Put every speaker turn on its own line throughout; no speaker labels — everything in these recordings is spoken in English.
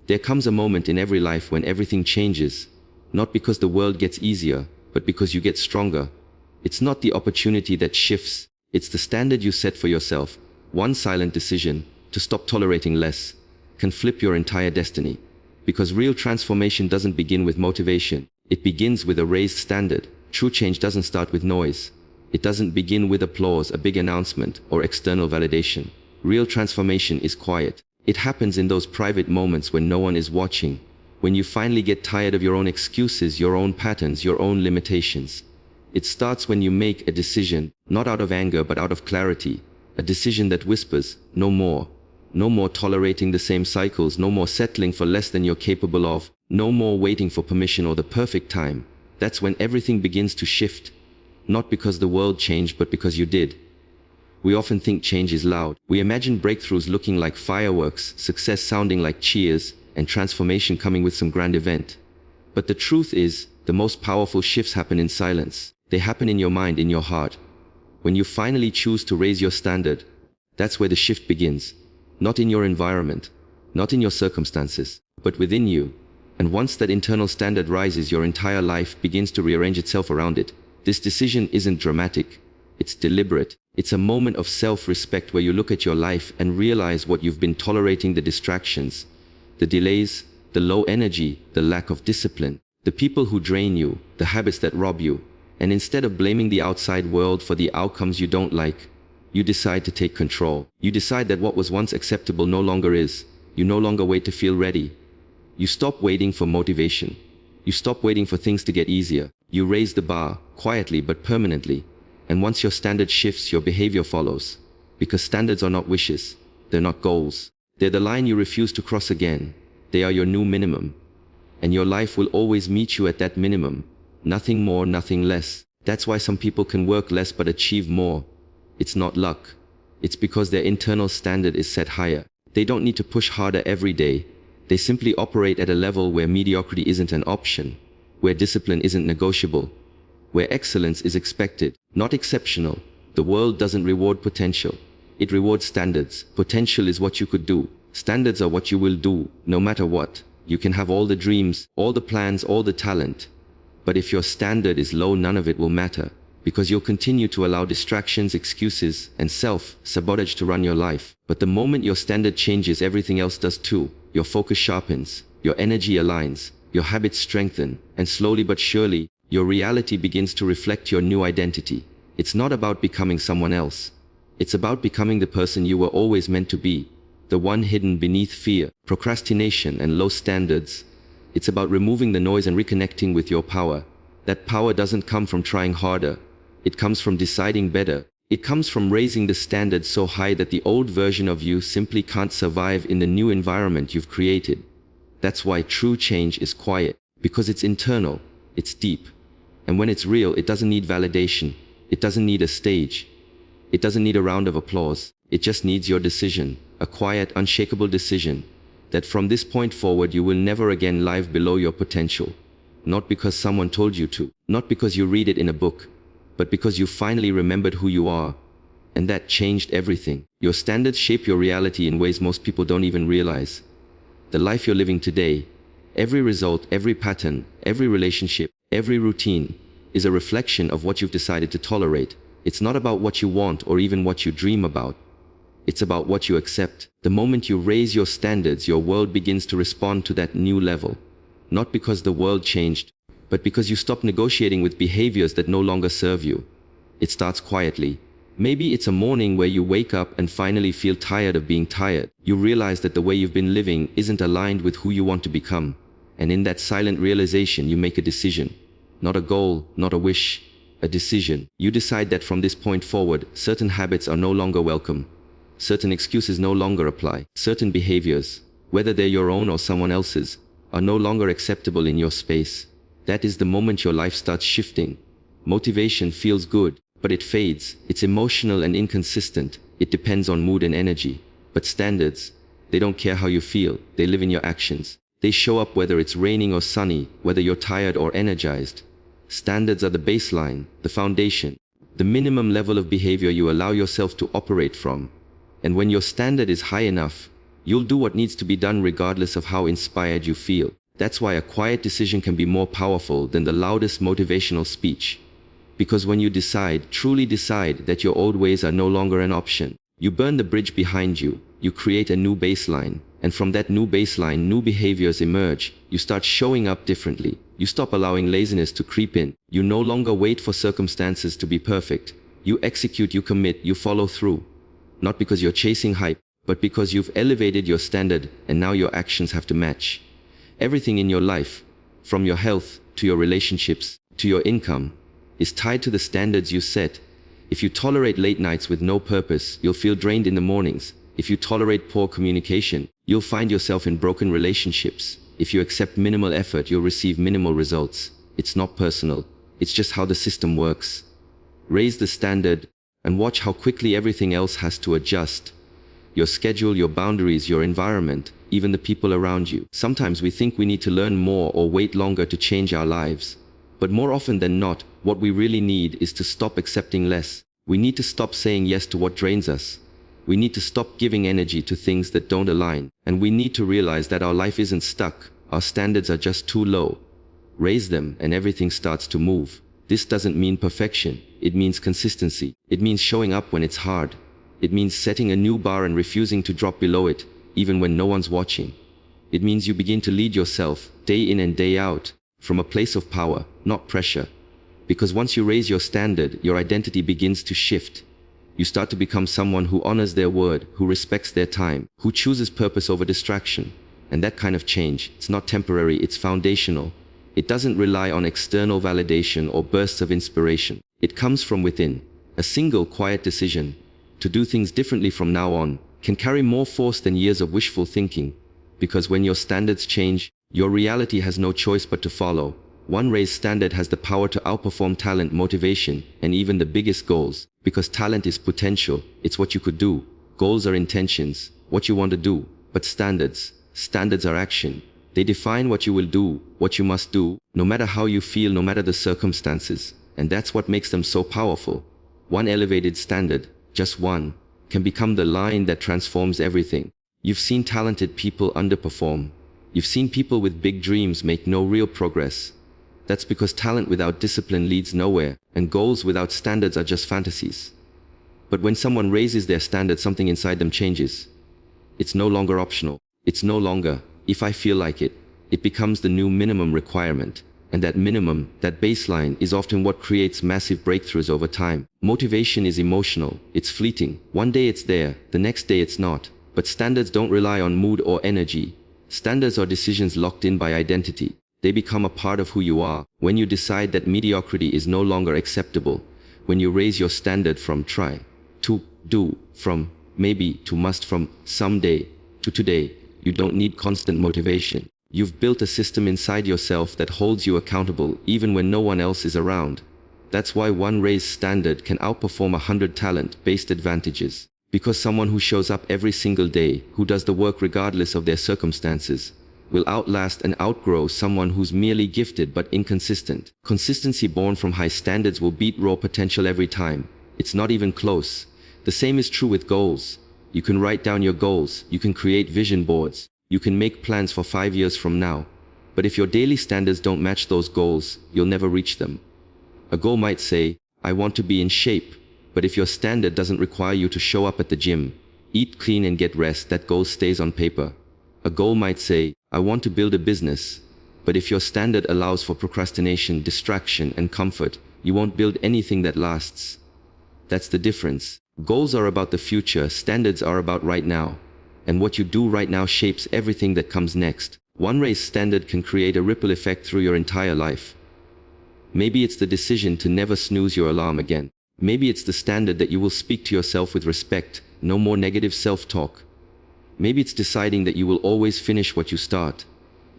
There comes a moment in every life when everything changes, not because the world gets easier, but because you get stronger. It's not the opportunity that shifts, it's the standard you set for yourself. One silent decision, to stop tolerating less, can flip your entire destiny. Because real transformation doesn't begin with motivation, it begins with a raised standard. True change doesn't start with noise. It doesn't begin with applause, a big announcement, or external validation. Real transformation is quiet. It happens in those private moments when no one is watching, when you finally get tired of your own excuses, your own patterns, your own limitations. It starts when you make a decision, not out of anger but out of clarity, a decision that whispers, no more. No more tolerating the same cycles, no more settling for less than you're capable of, no more waiting for permission or the perfect time. That's when everything begins to shift. Not because the world changed, but because you did. We often think change is loud. We imagine breakthroughs looking like fireworks, success sounding like cheers, and transformation coming with some grand event. But the truth is, the most powerful shifts happen in silence. They happen in your mind, in your heart. When you finally choose to raise your standard, that's where the shift begins. Not in your environment, not in your circumstances, but within you. And once that internal standard rises, your entire life begins to rearrange itself around it. This decision isn't dramatic. It's deliberate. It's a moment of self-respect where you look at your life and realize what you've been tolerating, the distractions, the delays, the low energy, the lack of discipline, the people who drain you, the habits that rob you. And instead of blaming the outside world for the outcomes you don't like, you decide to take control. You decide that what was once acceptable no longer is. You no longer wait to feel ready. You stop waiting for motivation. You stop waiting for things to get easier. You raise the bar, quietly but permanently. And once your standard shifts, your behavior follows. Because standards are not wishes. They're not goals. They're the line you refuse to cross again. They are your new minimum. And your life will always meet you at that minimum. Nothing more, nothing less. That's why some people can work less but achieve more. It's not luck. It's because their internal standard is set higher. They don't need to push harder every day. They simply operate at a level where mediocrity isn't an option, where discipline isn't negotiable, where excellence is expected, not exceptional. The world doesn't reward potential. It rewards standards. Potential is what you could do. Standards are what you will do, no matter what. You can have all the dreams, all the plans, all the talent. But if your standard is low, none of it will matter, because you'll continue to allow distractions, excuses, and self-sabotage to run your life. But the moment your standard changes, everything else does too. Your focus sharpens, your energy aligns, your habits strengthen, and slowly but surely, your reality begins to reflect your new identity. It's not about becoming someone else. It's about becoming the person you were always meant to be, the one hidden beneath fear, procrastination, and low standards. It's about removing the noise and reconnecting with your power. That power doesn't come from trying harder. It comes from deciding better. It comes from raising the standard so high that the old version of you simply can't survive in the new environment you've created. That's why true change is quiet, because it's internal, it's deep. And when it's real, it doesn't need validation. It doesn't need a stage. It doesn't need a round of applause. It just needs your decision, a quiet, unshakable decision, that from this point forward you will never again live below your potential. Not because someone told you to, not because you read it in a book, but because you finally remembered who you are. And that changed everything. Your standards shape your reality in ways most people don't even realize. The life you're living today, every result, every pattern, every relationship, every routine, is a reflection of what you've decided to tolerate. It's not about what you want or even what you dream about. It's about what you accept. The moment you raise your standards, your world begins to respond to that new level. Not because the world changed, but because you stop negotiating with behaviors that no longer serve you. It starts quietly. Maybe it's a morning where you wake up and finally feel tired of being tired. You realize that the way you've been living isn't aligned with who you want to become. And in that silent realization, you make a decision. Not a goal, not a wish, a decision. You decide that from this point forward, certain habits are no longer welcome. Certain excuses no longer apply. Certain behaviors, whether they're your own or someone else's, are no longer acceptable in your space. That is the moment your life starts shifting. Motivation feels good, but it fades. It's emotional and inconsistent. It depends on mood and energy. But standards, they don't care how you feel. They live in your actions. They show up whether it's raining or sunny, whether you're tired or energized. Standards are the baseline, the foundation, the minimum level of behavior you allow yourself to operate from. And when your standard is high enough, You'll do what needs to be done regardless of how inspired you feel. That's why a quiet decision can be more powerful than the loudest motivational speech. Because when you decide, truly decide, that your old ways are no longer an option, you burn the bridge behind you, you create a new baseline, and from that new baseline, new behaviors emerge. You start showing up differently. You stop allowing laziness to creep in. You no longer wait for circumstances to be perfect. You execute, you commit, you follow through. Not because you're chasing hype, but because you've elevated your standard and now your actions have to match. Everything in your life, from your health to your relationships to your income, is tied to the standards you set. If you tolerate late nights with no purpose, you'll feel drained in the mornings. If you tolerate poor communication, you'll find yourself in broken relationships. If you accept minimal effort, you'll receive minimal results. It's not personal. It's just how the system works. Raise the standard and watch how quickly everything else has to adjust. Your schedule, your boundaries, your environment, even the people around you. Sometimes we think we need to learn more or wait longer to change our lives. But more often than not, what we really need is to stop accepting less. We need to stop saying yes to what drains us. We need to stop giving energy to things that don't align. And we need to realize that our life isn't stuck. Our standards are just too low. Raise them and everything starts to move. This doesn't mean perfection. It means consistency. It means showing up when it's hard. It means setting a new bar and refusing to drop below it, even when no one's watching. It means you begin to lead yourself, day in and day out, from a place of power, not pressure. Because once you raise your standard, your identity begins to shift. You start to become someone who honors their word, who respects their time, who chooses purpose over distraction. And that kind of change, it's not temporary, it's foundational. It doesn't rely on external validation or bursts of inspiration. It comes from within. A single quiet decision to do things differently from now on can carry more force than years of wishful thinking. Because when your standards change, your reality has no choice but to follow. One raised standard has the power to outperform talent, motivation, and even the biggest goals. Because talent is potential, it's what you could do. Goals are intentions, what you want to do. But standards are action. They define what you will do, what you must do, no matter how you feel, no matter the circumstances. And that's what makes them so powerful. One elevated standard, just one, can become the line that transforms everything. You've seen talented people underperform. You've seen people with big dreams make no real progress. That's because talent without discipline leads nowhere, and goals without standards are just fantasies. But when someone raises their standard, something inside them changes. It's no longer optional. It's no longer, if I feel like it. It becomes the new minimum requirement. And that minimum, that baseline, is often what creates massive breakthroughs over time. Motivation is emotional. It's fleeting. One day it's there, the next day it's not. But standards don't rely on mood or energy. Standards are decisions locked in by identity. They become a part of who you are. When you decide that mediocrity is no longer acceptable, when you raise your standard from try to do, from maybe to must, from someday to today, you don't need constant motivation. You've built a system inside yourself that holds you accountable even when no one else is around. That's why one raised standard can outperform 100 talent-based advantages. Because someone who shows up every single day, who does the work regardless of their circumstances, will outlast and outgrow someone who's merely gifted but inconsistent. Consistency born from high standards will beat raw potential every time. It's not even close. The same is true with goals. You can write down your goals, you can create vision boards, you can make plans for 5 years from now. But if your daily standards don't match those goals, you'll never reach them. A goal might say, I want to be in shape. But if your standard doesn't require you to show up at the gym, eat clean and get rest, that goal stays on paper. A goal might say, I want to build a business. But if your standard allows for procrastination, distraction, and comfort, you won't build anything that lasts. That's the difference. Goals are about the future, standards are about right now. And what you do right now shapes everything that comes next. One raised standard can create a ripple effect through your entire life. Maybe it's the decision to never snooze your alarm again. Maybe it's the standard that you will speak to yourself with respect, no more negative self-talk. Maybe it's deciding that you will always finish what you start.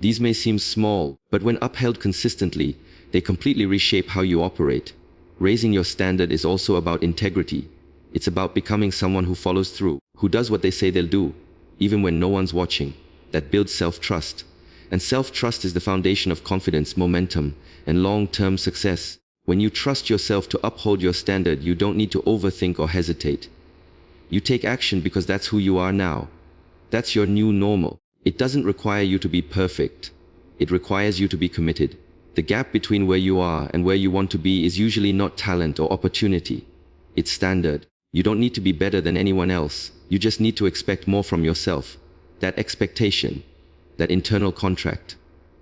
These may seem small, but when upheld consistently, they completely reshape how you operate. Raising your standard is also about integrity. It's about becoming someone who follows through, who does what they say they'll do, even when no one's watching. That builds self-trust. And self-trust is the foundation of confidence, momentum, and long-term success. When you trust yourself to uphold your standard, you don't need to overthink or hesitate. You take action because that's who you are now. That's your new normal. It doesn't require you to be perfect. It requires you to be committed. The gap between where you are and where you want to be is usually not talent or opportunity. It's standard. You don't need to be better than anyone else. You just need to expect more from yourself. That expectation, that internal contract,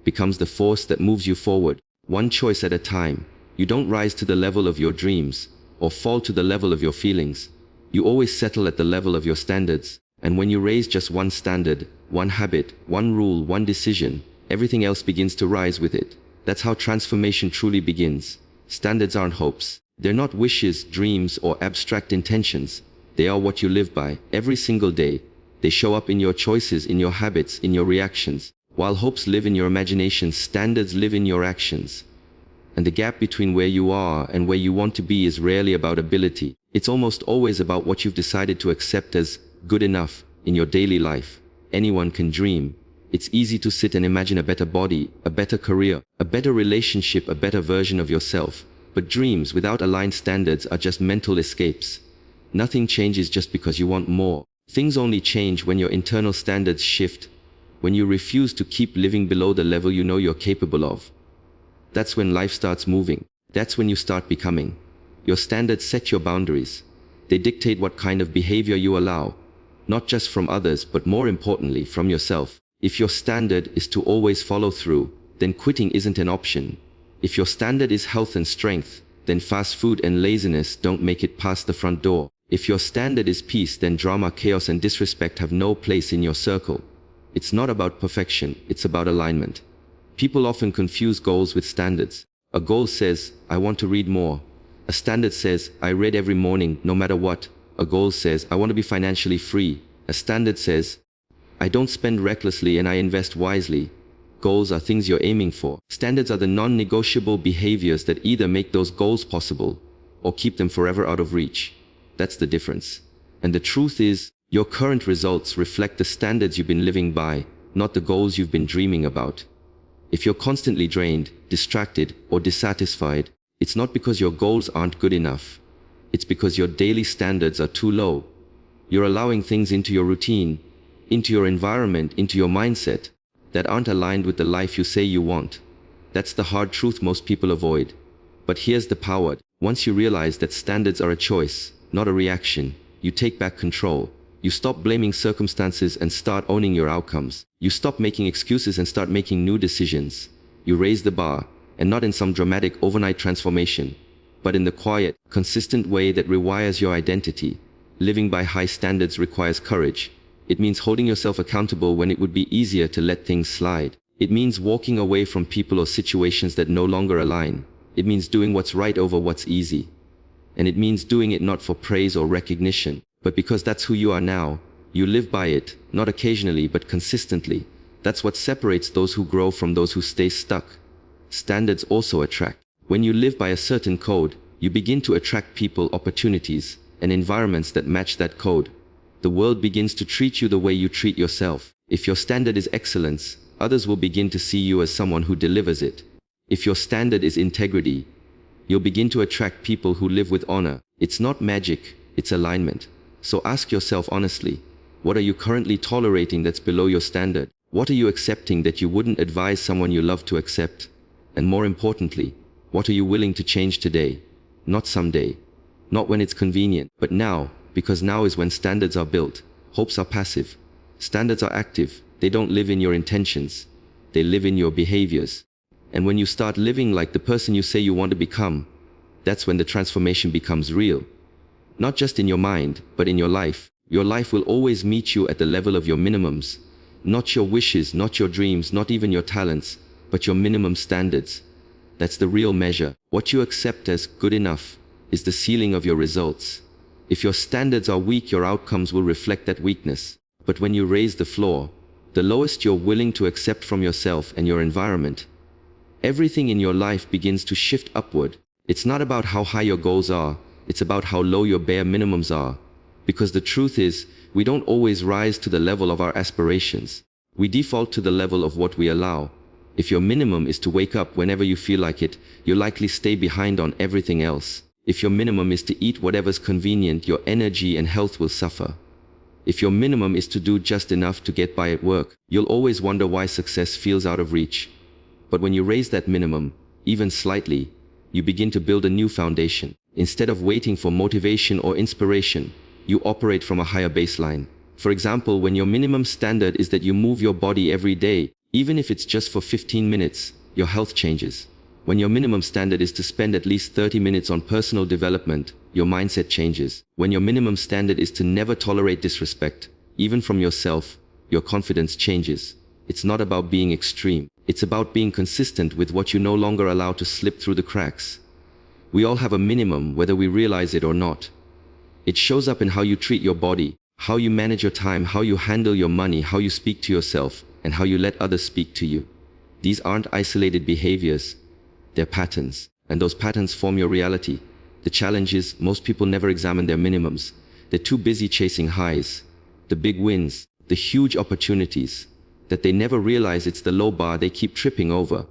becomes the force that moves you forward, one choice at a time. You don't rise to the level of your dreams or fall to the level of your feelings. You always settle at the level of your standards. And when you raise just one standard, one habit, one rule, one decision, everything else begins to rise with it. That's how transformation truly begins. Standards aren't hopes. They're not wishes, dreams, or abstract intentions. They are what you live by every single day. They show up in your choices, in your habits, in your reactions. While hopes live in your imagination, standards live in your actions. And the gap between where you are and where you want to be is rarely about ability. It's almost always about what you've decided to accept as good enough in your daily life. Anyone can dream. It's easy to sit and imagine a better body, a better career, a better relationship, a better version of yourself. But dreams without aligned standards are just mental escapes. Nothing changes just because you want more. Things only change when your internal standards shift, when you refuse to keep living below the level you know you're capable of. That's when life starts moving. That's when you start becoming. Your standards set your boundaries. They dictate what kind of behavior you allow, not just from others, but more importantly, from yourself. If your standard is to always follow through, then quitting isn't an option. If your standard is health and strength, then fast food and laziness don't make it past the front door. If your standard is peace, then drama, chaos, and disrespect have no place in your circle. It's not about perfection, it's about alignment. People often confuse goals with standards. A goal says, I want to read more. A standard says, I read every morning, no matter what. A goal says, I want to be financially free. A standard says, I don't spend recklessly and I invest wisely. Goals are things you're aiming for. Standards are the non-negotiable behaviors that either make those goals possible or keep them forever out of reach. That's the difference. And the truth is, your current results reflect the standards you've been living by, not the goals you've been dreaming about. If you're constantly drained, distracted, or dissatisfied, it's not because your goals aren't good enough. It's because your daily standards are too low. You're allowing things into your routine, into your environment, into your mindset that aren't aligned with the life you say you want. That's the hard truth most people avoid. But here's the power. Once you realize that standards are a choice, not a reaction, you take back control. You stop blaming circumstances and start owning your outcomes. You stop making excuses and start making new decisions. You raise the bar, and not in some dramatic overnight transformation, but in the quiet, consistent way that rewires your identity. Living by high standards requires courage. It means holding yourself accountable when it would be easier to let things slide. It means walking away from people or situations that no longer align. It means doing what's right over what's easy. And it means doing it not for praise or recognition, but because that's who you are now. You live by it, not occasionally, but consistently. That's what separates those who grow from those who stay stuck. Standards also attract. When you live by a certain code, you begin to attract people, opportunities, and environments that match that code. The world begins to treat you the way you treat yourself. If your standard is excellence, others will begin to see you as someone who delivers it. If your standard is integrity, you'll begin to attract people who live with honor. It's not magic, it's alignment. So ask yourself honestly, what are you currently tolerating that's below your standard? What are you accepting that you wouldn't advise someone you love to accept? And more importantly, what are you willing to change today? Not someday. Not when it's convenient, but now, because now is when standards are built. Hopes are passive. Standards are active. They don't live in your intentions. They live in your behaviors. And when you start living like the person you say you want to become, that's when the transformation becomes real. Not just in your mind, but in your life. Your life will always meet you at the level of your minimums. Not your wishes, not your dreams, not even your talents, but your minimum standards. That's the real measure. What you accept as good enough is the ceiling of your results. If your standards are weak, your outcomes will reflect that weakness. But when you raise the floor, the lowest you're willing to accept from yourself and your environment, everything in your life begins to shift upward. It's not about how high your goals are, it's about how low your bare minimums are. Because the truth is, we don't always rise to the level of our aspirations. We default to the level of what we allow. If your minimum is to wake up whenever you feel like it, you'll likely stay behind on everything else. If your minimum is to eat whatever's convenient, your energy and health will suffer. If your minimum is to do just enough to get by at work, you'll always wonder why success feels out of reach. But when you raise that minimum, even slightly, you begin to build a new foundation. Instead of waiting for motivation or inspiration, you operate from a higher baseline. For example, when your minimum standard is that you move your body every day, even if it's just for 15 minutes, your health changes. When your minimum standard is to spend at least 30 minutes on personal development, your mindset changes. When your minimum standard is to never tolerate disrespect, even from yourself, your confidence changes. It's not about being extreme. It's about being consistent with what you no longer allow to slip through the cracks. We all have a minimum, whether we realize it or not. It shows up in how you treat your body, how you manage your time, how you handle your money, how you speak to yourself, and how you let others speak to you. These aren't isolated behaviors. They're patterns, and those patterns form your reality. The challenge is, most people never examine their minimums. They're too busy chasing highs, the big wins, the huge opportunities, that they never realize it's the low bar they keep tripping over.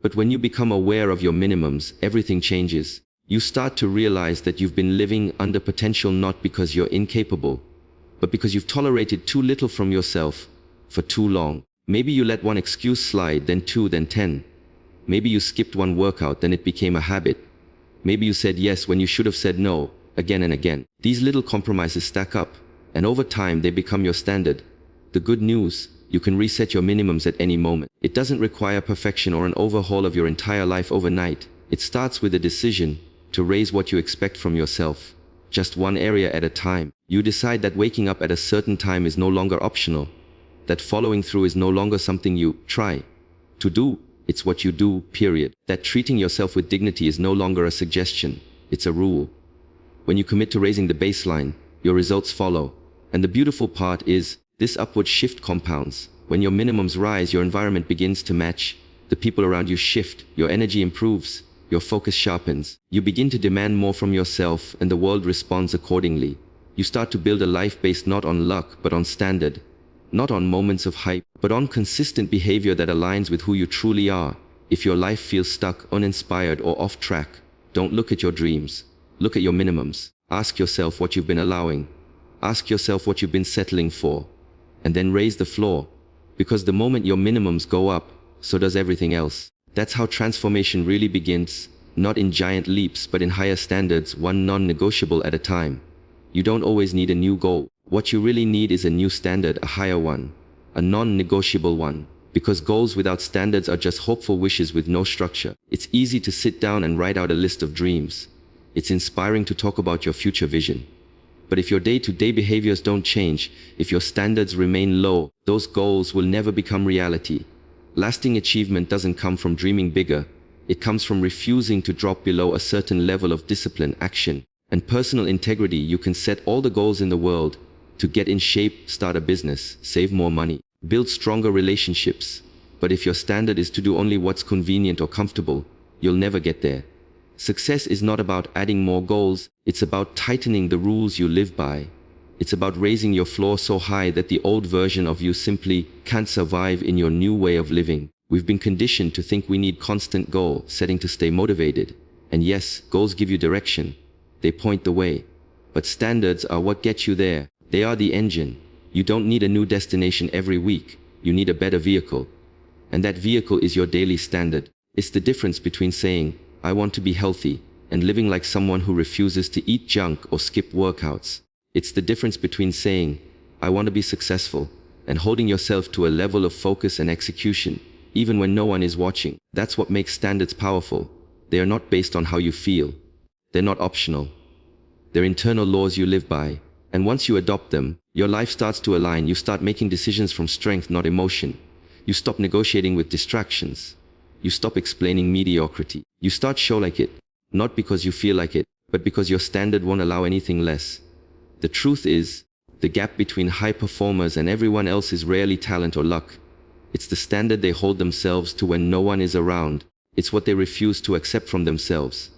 But when you become aware of your minimums, everything changes. You start to realize that you've been living under potential not because you're incapable, but because you've tolerated too little from yourself for too long. Maybe you let one excuse slide, then two, then 10. Maybe you skipped one workout, then it became a habit. Maybe you said yes when you should have said no, again and again. These little compromises stack up, and over time they become your standard. The good news, you can reset your minimums at any moment. It doesn't require perfection or an overhaul of your entire life overnight. It starts with a decision to raise what you expect from yourself, just one area at a time. You decide that waking up at a certain time is no longer optional, that following through is no longer something you try to do. It's what you do, period. That treating yourself with dignity is no longer a suggestion, it's a rule. When you commit to raising the baseline, your results follow. And the beautiful part is, this upward shift compounds. When your minimums rise, your environment begins to match. The people around you shift, your energy improves, your focus sharpens. You begin to demand more from yourself, and the world responds accordingly. You start to build a life based not on luck, but on standard. Not on moments of hype, but on consistent behavior that aligns with who you truly are. If your life feels stuck, uninspired, or off track, don't look at your dreams. Look at your minimums. Ask yourself what you've been allowing. Ask yourself what you've been settling for. And then raise the floor. Because the moment your minimums go up, so does everything else. That's how transformation really begins, not in giant leaps, but in higher standards, one non-negotiable at a time. You don't always need a new goal. What you really need is a new standard, a higher one, a non-negotiable one. Because goals without standards are just hopeful wishes with no structure. It's easy to sit down and write out a list of dreams. It's inspiring to talk about your future vision. But if your day-to-day behaviors don't change, if your standards remain low, those goals will never become reality. Lasting achievement doesn't come from dreaming bigger. It comes from refusing to drop below a certain level of discipline, action, and personal integrity. You can set all the goals in the world to get in shape, start a business, save more money, build stronger relationships. But if your standard is to do only what's convenient or comfortable, you'll never get there. Success is not about adding more goals, it's about tightening the rules you live by. It's about raising your floor so high that the old version of you simply can't survive in your new way of living. We've been conditioned to think we need constant goal setting to stay motivated. And yes, goals give you direction. They point the way. But standards are what get you there. They are the engine. You don't need a new destination every week. You need a better vehicle. And that vehicle is your daily standard. It's the difference between saying, I want to be healthy, and living like someone who refuses to eat junk or skip workouts. It's the difference between saying, I want to be successful, and holding yourself to a level of focus and execution, even when no one is watching. That's what makes standards powerful. They are not based on how you feel. They're not optional. They're internal laws you live by. And once you adopt them, your life starts to align. You start making decisions from strength, not emotion. You stop negotiating with distractions. You stop explaining mediocrity. You start show like it, not because you feel like it, but because your standard won't allow anything less. The truth is, the gap between high performers and everyone else is rarely talent or luck. It's the standard they hold themselves to when no one is around. It's what they refuse to accept from themselves.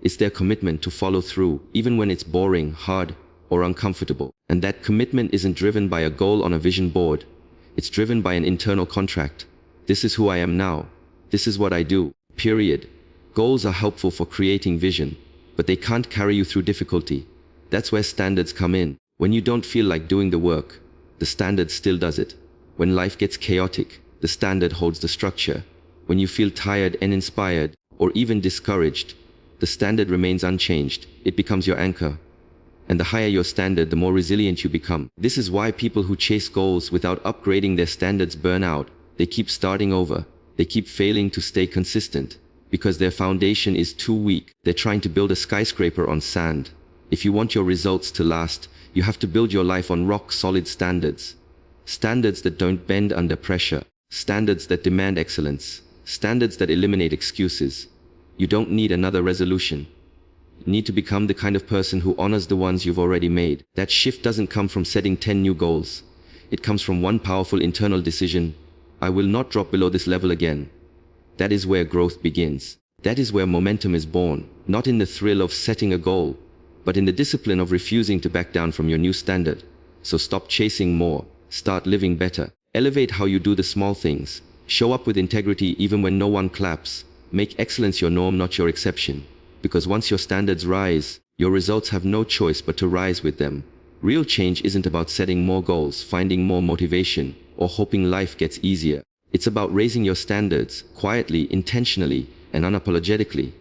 It's their commitment to follow through, even when it's boring, hard, or uncomfortable. And that commitment isn't driven by a goal on a vision board. It's driven by an internal contract. This is who I am now. This is what I do, period. Goals are helpful for creating vision, but they can't carry you through difficulty. That's where standards come in. When you don't feel like doing the work, the standard still does it. When life gets chaotic, the standard holds the structure. When you feel tired and inspired, or even discouraged, the standard remains unchanged. It becomes your anchor. And the higher your standard, the more resilient you become. This is why people who chase goals without upgrading their standards burn out. They keep starting over. They keep failing to stay consistent because their foundation is too weak. They're trying to build a skyscraper on sand. If you want your results to last, you have to build your life on rock-solid standards. Standards that don't bend under pressure. Standards that demand excellence. Standards that eliminate excuses. You don't need another resolution. You need to become the kind of person who honors the ones you've already made. That shift doesn't come from setting 10 new goals. It comes from one powerful internal decision. I will not drop below this level again. That is where growth begins. That is where momentum is born, not in the thrill of setting a goal, but in the discipline of refusing to back down from your new standard. So stop chasing more. Start living better. Elevate how you do the small things. Show up with integrity even when no one claps. Make excellence your norm, not your exception. Because once your standards rise, your results have no choice but to rise with them. Real change isn't about setting more goals, finding more motivation, or hoping life gets easier. It's about raising your standards, quietly, intentionally, and unapologetically.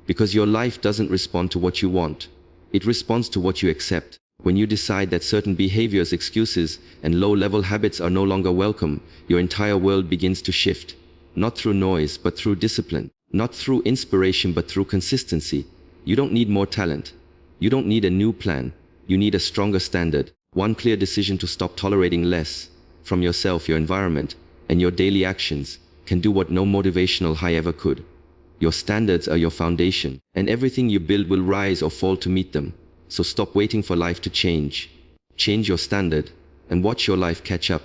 Because your life doesn't respond to what you want. It responds to what you accept. When you decide that certain behaviors, excuses, and low-level habits are no longer welcome, your entire world begins to shift. Not through noise, but through discipline. Not through inspiration, but through consistency. You don't need more talent. You don't need a new plan. You need a stronger standard. One clear decision to stop tolerating less from yourself, your environment, and your daily actions can do what no motivational high ever could. Your standards are your foundation, and everything you build will rise or fall to meet them. So stop waiting for life to change. Change your standard, and watch your life catch up.